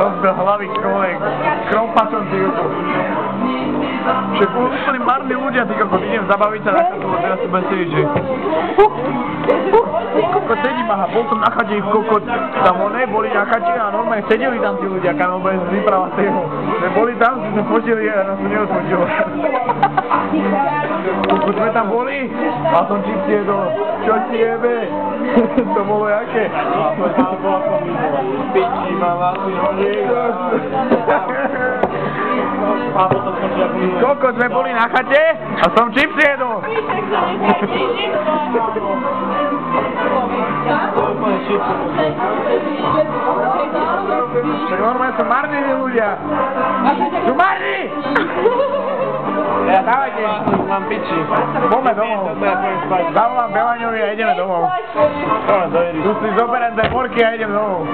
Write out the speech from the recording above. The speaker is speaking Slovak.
rozbil hlavy človek. Krompačom ty YouTube. Však úplne marní ľudia, ty kokot, idem zabaviť sa na chatu, teraz si budem sedieť, že... Kokot sedím, aha, bol som na chate, kokot, tam boli na chate a normálne sedeli tam tí ľudia, kam budem vyprávať tému. Že boli tam, si sme fotili a nás to neodfočilo. Kokot sme tam boli, a som čipsi jedol, čo ti jebe? To bolo jaké? Piči, mama, si nožík. Kokot sme boli na chate a som čipsi jedol. Tak normálne sú marní ľudia. Sú marní! Ja dávajte, mám piči. Poďme domov. Zavolám Belaňovi a ideme domov. Tu si zoberiem tie morky a idem domov.